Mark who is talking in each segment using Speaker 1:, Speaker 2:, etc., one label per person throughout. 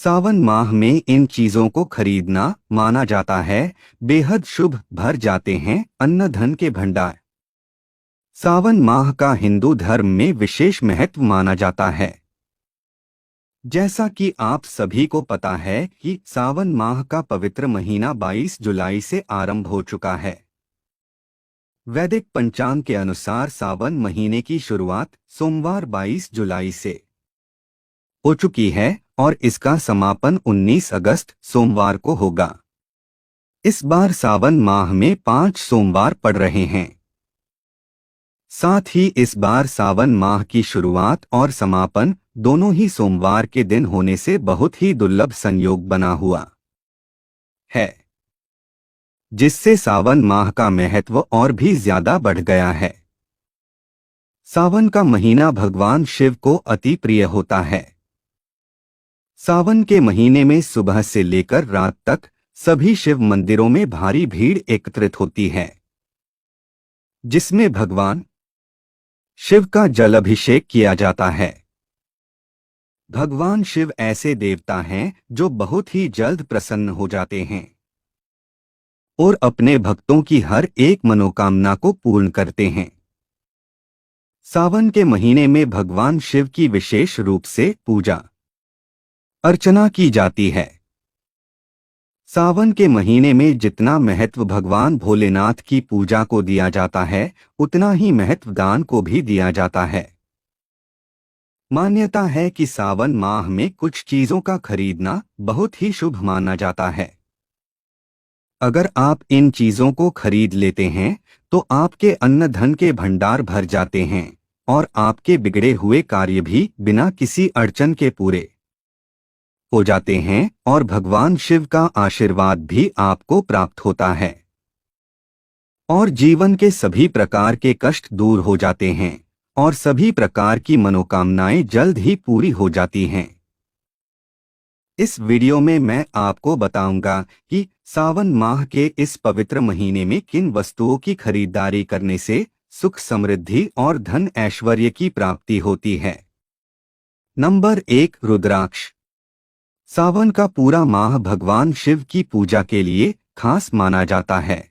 Speaker 1: सावन माह में इन चीजों को खरीदना माना जाता है बेहद शुभ। भर जाते हैं अन्न धन के भंडार। सावन माह का हिंदू धर्म में विशेष महत्व माना जाता है। जैसा कि आप सभी को पता है कि सावन माह का पवित्र महीना 22 जुलाई से आरंभ हो चुका है। वैदिक पंचांग के अनुसार सावन महीने की शुरुआत सोमवार 22 जुलाई से हो चुकी है और इसका समापन 19 अगस्त सोमवार को होगा। इस बार सावन माह में 5 सोमवार पड़ रहे हैं। साथ ही इस बार सावन माह की शुरुआत और समापन दोनों ही सोमवार के दिन होने से बहुत ही दुर्लभ संयोग बना हुआ है, जिससे सावन माह का महत्व और भी ज्यादा बढ़ गया है। सावन का महीना भगवान शिव को अति प्रिय होता है। सावन के महीने में सुबह से लेकर रात तक सभी शिव मंदिरों में भारी भीड़ एकत्रित होती है, जिसमें भगवान शिव का जल अभिषेक किया जाता है। भगवान शिव ऐसे देवता हैं जो बहुत ही जल्द प्रसन्न हो जाते हैं और अपने भक्तों की हर एक मनोकामना को पूर्ण करते हैं। सावन के महीने में भगवान शिव की विशेष रूप से पूजा अर्चना की जाती है। सावन के महीने में जितना महत्व भगवान भोलेनाथ की पूजा को दिया जाता है, उतना ही महत्व दान को भी दिया जाता है। मान्यता है कि सावन माह में कुछ चीजों का खरीदना बहुत ही शुभ माना जाता है। अगर आप इन चीजों को खरीद लेते हैं तो आपके अन्न धन के भंडार भर जाते हैं और आपके बिगड़े हुए कार्य भी बिना किसी अड़चन के पूरे हो जाते हैं और भगवान शिव का आशीर्वाद भी आपको प्राप्त होता है और जीवन के सभी प्रकार के कष्ट दूर हो जाते हैं और सभी प्रकार की मनोकामनाएं जल्द ही पूरी हो जाती हैं। इस वीडियो में मैं आपको बताऊंगा कि सावन माह के इस पवित्र महीने में किन वस्तुओं की खरीदारी करने से सुख समृद्धि और धन ऐश्वर्य की प्राप्ति होती है। नंबर 1, रुद्राक्ष। सावन का पूरा माह भगवान शिव की पूजा के लिए खास माना जाता है।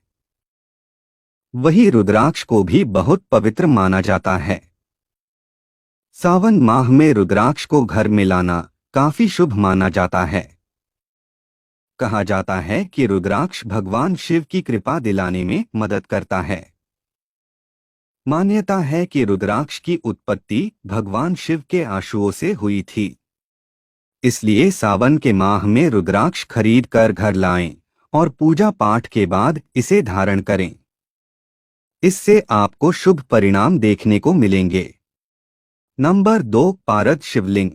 Speaker 1: वही रुद्राक्ष को भी बहुत पवित्र माना जाता है। सावन माह में रुद्राक्ष को घर में लाना काफी शुभ माना जाता है। कहा जाता है कि रुद्राक्ष भगवान शिव की कृपा दिलाने में मदद करता है। मान्यता है कि रुद्राक्ष की उत्पत्ति भगवान शिव के आशुओं से हुई थी। इसलिए सावन के माह में रुद्राक्ष खरीद कर घर लाएं और पूजा पाठ के बाद इसे धारण करें। इससे आपको शुभ परिणाम देखने को मिलेंगे। नंबर 2, पारद शिवलिंग।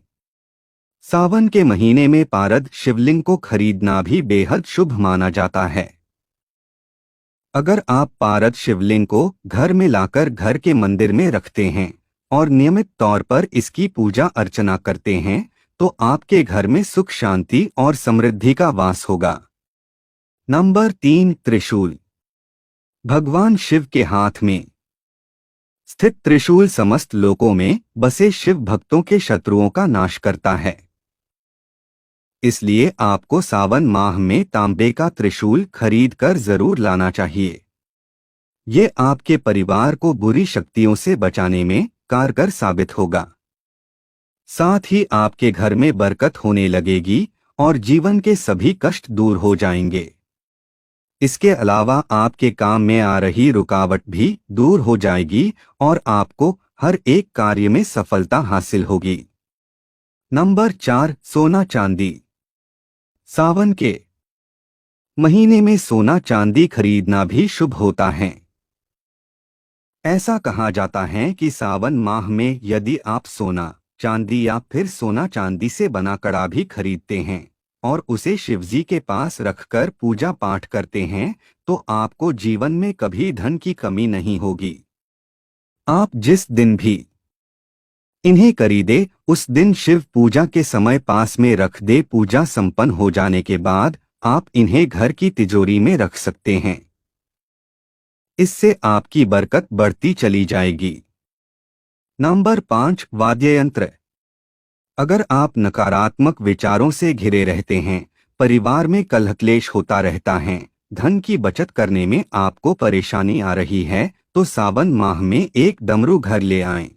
Speaker 1: सावन के महीने में पारद शिवलिंग को खरीदना भी बेहद शुभ माना जाता है। अगर आप पारद शिवलिंग को घर में लाकर घर के मंदिर में रखते हैं और नियमित तौर पर इसकी पूजा अर्चना करते हैं तो आपके घर में सुख शांति और समृद्धि का वास होगा। नंबर 3, त्रिशूल। भगवान शिव के हाथ में स्थित त्रिशूल समस्त लोकों में बसे शिव भक्तों के शत्रुओं का नाश करता है। इसलिए आपको सावन माह में तांबे का त्रिशूल खरीद कर जरूर लाना चाहिए। ये आपके परिवार को बुरी शक्तियों से बचाने में कारगर साबित होगा। साथ ही आपके घर में बरकत होने लगेगी और जीवन के सभी कष्ट दूर हो जाएंगे। इसके अलावा आपके काम में आ रही रुकावट भी दूर हो जाएगी और आपको हर एक कार्य में सफलता हासिल होगी। नंबर 4, सोना चांदी। सावन के महीने में सोना चांदी खरीदना भी शुभ होता है। ऐसा कहा जाता है कि सावन माह में यदि आप सोना चांदी या फिर सोना चांदी से बना कड़ा भी खरीदते हैं और उसे शिवजी के पास रखकर पूजा पाठ करते हैं तो आपको जीवन में कभी धन की कमी नहीं होगी। आप जिस दिन भी इन्हें खरीदे उस दिन शिव पूजा के समय पास में रख दे। पूजा संपन्न हो जाने के बाद आप इन्हें घर की तिजोरी में रख सकते हैं। इससे आपकी बरकत बढ़ती चली जाएगी। नंबर 5, वाद्य यंत्र। अगर आप नकारात्मक विचारों से घिरे रहते हैं, परिवार में कलह क्लेश होता रहता है, धन की बचत करने में आपको परेशानी आ रही है, तो सावन माह में एक डमरू घर ले आएं।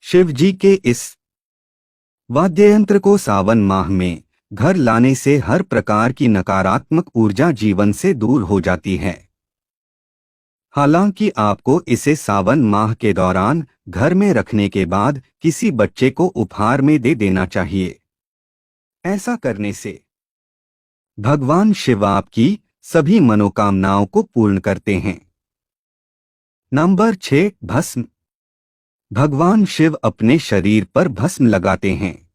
Speaker 1: शिव जी के इस वाद्य यंत्र को सावन माह में घर लाने से हर प्रकार की नकारात्मक ऊर्जा जीवन से दूर हो जाती है। हालांकि आपको इसे सावन माह के दौरान घर में रखने के बाद किसी बच्चे को उपहार में दे देना चाहिए। ऐसा करने से भगवान शिव आपकी सभी मनोकामनाओं को पूर्ण करते हैं। नंबर 6, भस्म। भगवान शिव अपने शरीर पर भस्म लगाते हैं।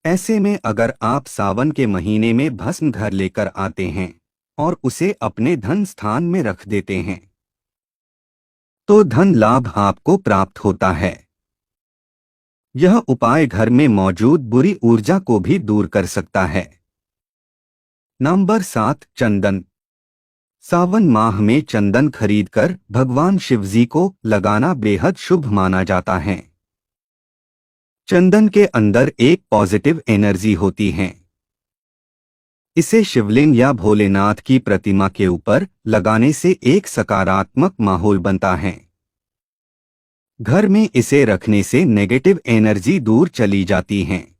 Speaker 1: ऐसे में अगर आप सावन के महीने में भस्म घर लेकर आते हैं और उसे अपने धन स्थान में रख देते हैं, तो धन लाभ आपको प्राप्त होता है। यह उपाय घर में मौजूद बुरी ऊर्जा को भी दूर कर सकता है। नंबर 7, चंदन। सावन माह में चंदन खरीदकर भगवान शिवजी को लगाना बेहद शुभ माना जाता है। चंदन के अंदर एक पॉजिटिव एनर्जी होती है। इसे शिवलिंग या भोलेनाथ की प्रतिमा के ऊपर लगाने से एक सकारात्मक माहौल बनता है। घर में इसे रखने से नेगेटिव एनर्जी दूर चली जाती है।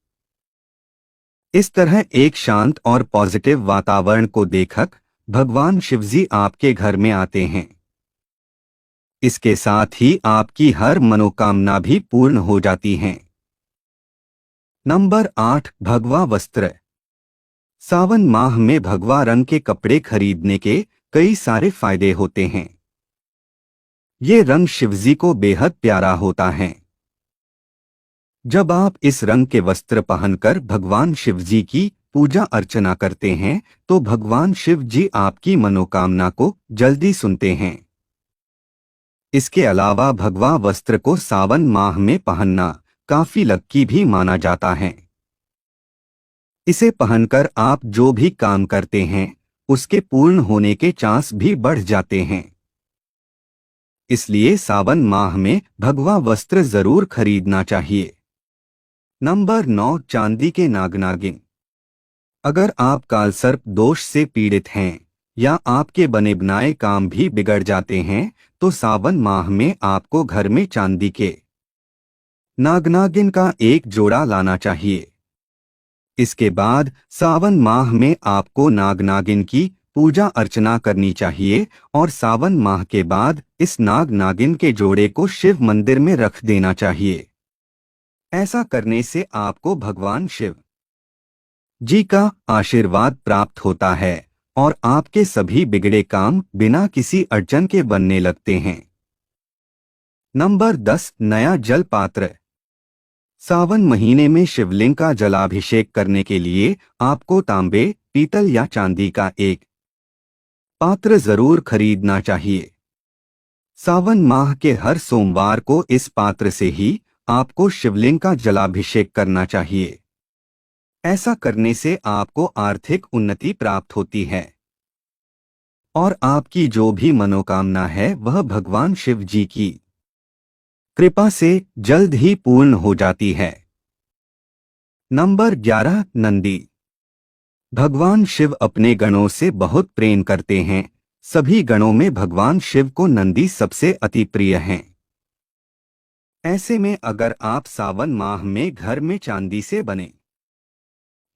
Speaker 1: इस तरह एक शांत और पॉजिटिव वातावरण को देखकर भगवान शिवजी आपके घर में आते हैं। इसके साथ ही आपकी हर मनोकामना भी पूर्ण हो जाती है। नंबर 8, भगवा वस्त्र। सावन माह में भगवा रंग के कपड़े खरीदने के कई सारे फायदे होते हैं। ये रंग शिवजी को बेहद प्यारा होता है। जब आप इस रंग के वस्त्र पहनकर भगवान शिवजी की पूजा अर्चना करते हैं, तो भगवान शिव जी आपकी मनोकामना को जल्दी सुनते हैं। इसके अलावा भगवा वस्त्र को सावन माह में पहनना काफी लकी भी माना जाता है। इसे पहनकर आप जो भी काम करते हैं, उसके पूर्ण होने के चांस भी बढ़ जाते हैं। इसलिए सावन माह में भगवा वस्त्र जरूर खरीदना चाहिए। नंबर 9, चांदी के नाग-नागिन। अगर आप कालसर्प दोष से पीड़ित हैं या आपके बने बनाए काम भी बिगड़ जाते हैं, तो सावन माह में आपको घर में चांदी के नाग-नागिन का एक जोड़ा लाना चाहिए। इसके बाद सावन माह में आपको नाग-नागिन की पूजा अर्चना करनी चाहिए और सावन माह के बाद इस नाग-नागिन के जोड़े को शिव मंदिर में रख देना चाहिए। ऐसा करने से आपको भगवान शिव जी का आशीर्वाद प्राप्त होता है और आपके सभी बिगड़े काम बिना किसी अड़चन के बनने लगते हैं। नंबर 10, नया जल पात्र। सावन महीने में शिवलिंग का जलाभिषेक करने के लिए आपको तांबे, पीतल या चांदी का एक पात्र जरूर खरीदना चाहिए। सावन माह के हर सोमवार को इस पात्र से ही आपको शिवलिंग का जलाभिषेक करना चाहिए। ऐसा करने से आपको आर्थिक उन्नति प्राप्त होती है और आपकी जो भी मनोकामना है वह भगवान शिव जी की कृपा से जल्द ही पूर्ण हो जाती है। नंबर 11, नंदी। भगवान शिव अपने गणों से बहुत प्रेम करते हैं। सभी गणों में भगवान शिव को नंदी सबसे अति प्रिय हैं। ऐसे में अगर आप सावन माह में घर में चांदी से बने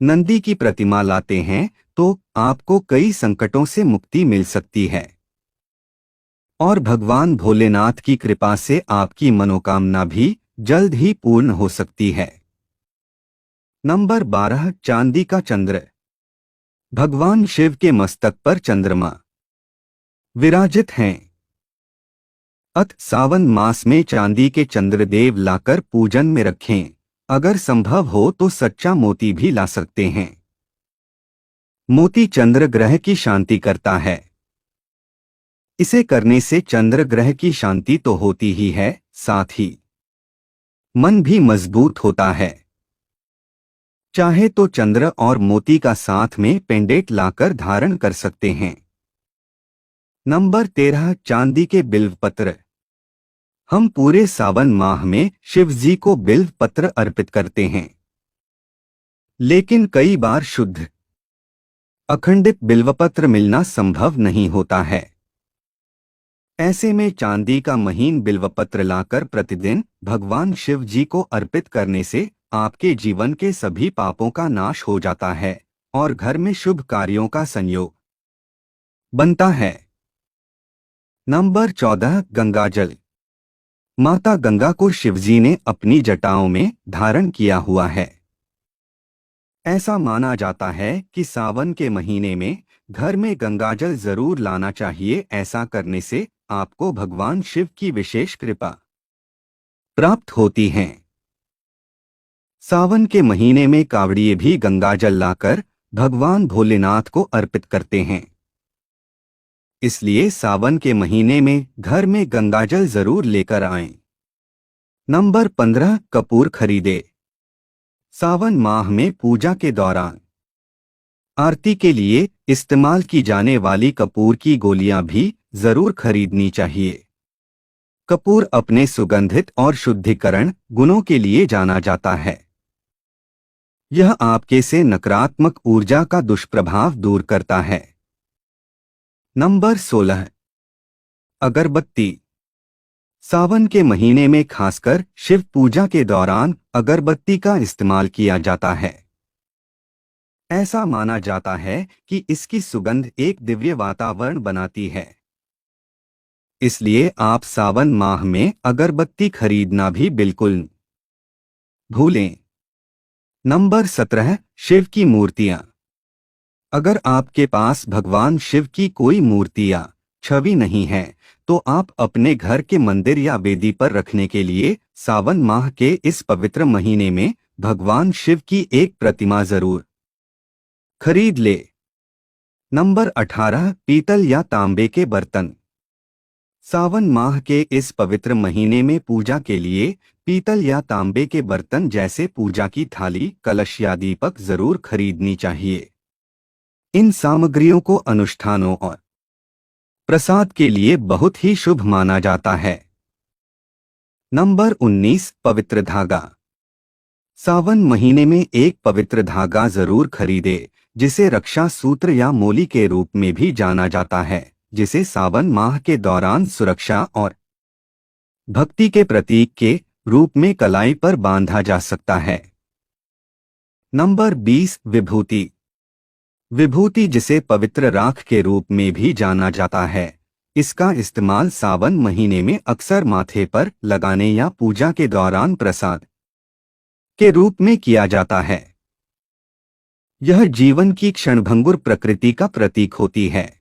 Speaker 1: नंदी की प्रतिमा लाते हैं, तो आपको कई संकटों से मुक्ति मिल सकती है और भगवान भोलेनाथ की कृपा से आपकी मनोकामना भी जल्द ही पूर्ण हो सकती है। नंबर 12, चांदी का चंद्र। भगवान शिव के मस्तक पर चंद्रमा विराजित हैं। सावन मास में चांदी के चंद्रदेव लाकर पूजन में रखें। अगर संभव हो तो सच्चा मोती भी ला सकते हैं। मोती चंद्र ग्रह की शांति करता है। इसे करने से चंद्र ग्रह की शांति तो होती ही है, साथ ही मन भी मजबूत होता है। चाहे तो चंद्र और मोती का साथ में पेंडेंट लाकर धारण कर सकते हैं। नंबर 13, चांदी के बिल्व पत्र। हम पूरे सावन माह में शिव जी को बिल्व पत्र अर्पित करते हैं, लेकिन कई बार शुद्ध अखंडित बिल्वपत्र मिलना संभव नहीं होता है। ऐसे में चांदी का महीन बिल्वपत्र लाकर प्रतिदिन भगवान शिव जी को अर्पित करने से आपके जीवन के सभी पापों का नाश हो जाता है और घर में शुभ कार्यों का संयोग बनता है। नंबर 14, गंगाजल। माता गंगा को शिवजी ने अपनी जटाओं में धारण किया हुआ है। ऐसा माना जाता है कि सावन के महीने में घर में गंगाजल जरूर लाना चाहिए। ऐसा करने से आपको भगवान शिव की विशेष कृपा प्राप्त होती है। सावन के महीने में कावड़िए भी गंगाजल लाकर भगवान भोलेनाथ को अर्पित करते हैं। इसलिए सावन के महीने में घर में गंगाजल जरूर लेकर आएं। नंबर 15, कपूर खरीदे। सावन माह में पूजा के दौरान आरती के लिए इस्तेमाल की जाने वाली कपूर की गोलियां भी जरूर खरीदनी चाहिए। कपूर अपने सुगंधित और शुद्धिकरण गुणों के लिए जाना जाता है। यह आपके से नकारात्मक ऊर्जा का दुष्प्रभाव दूर करता है। नंबर 16, अगरबत्ती। सावन के महीने में खासकर शिव पूजा के दौरान अगरबत्ती का इस्तेमाल किया जाता है। ऐसा माना जाता है कि इसकी सुगंध एक दिव्य वातावरण बनाती है। इसलिए आप सावन माह में अगरबत्ती खरीदना भी बिल्कुल न भूलें। नंबर 17, शिव की मूर्तियां। अगर आपके पास भगवान शिव की कोई मूर्ति या छवि नहीं है तो आप अपने घर के मंदिर या वेदी पर रखने के लिए सावन माह के इस पवित्र महीने में भगवान शिव की एक प्रतिमा जरूर खरीद ले। नंबर 18, पीतल या तांबे के बर्तन। सावन माह के इस पवित्र महीने में पूजा के लिए पीतल या तांबे के बर्तन जैसे पूजा की थाली, कलश या दीपक जरूर खरीदनी चाहिए। इन सामग्रियों को अनुष्ठानों और प्रसाद के लिए बहुत ही शुभ माना जाता है। नंबर 19, पवित्र धागा। सावन महीने में एक पवित्र धागा जरूर खरीदे, जिसे रक्षा सूत्र या मोली के रूप में भी जाना जाता है, जिसे सावन माह के दौरान सुरक्षा और भक्ति के प्रतीक के रूप में कलाई पर बांधा जा सकता है। नंबर 20, विभूति। विभूति, जिसे पवित्र राख के रूप में भी जाना जाता है, इसका इस्तेमाल सावन महीने में अक्सर माथे पर लगाने या पूजा के दौरान प्रसाद के रूप में किया जाता है। यह जीवन की क्षणभंगुर प्रकृति का प्रतीक होती है।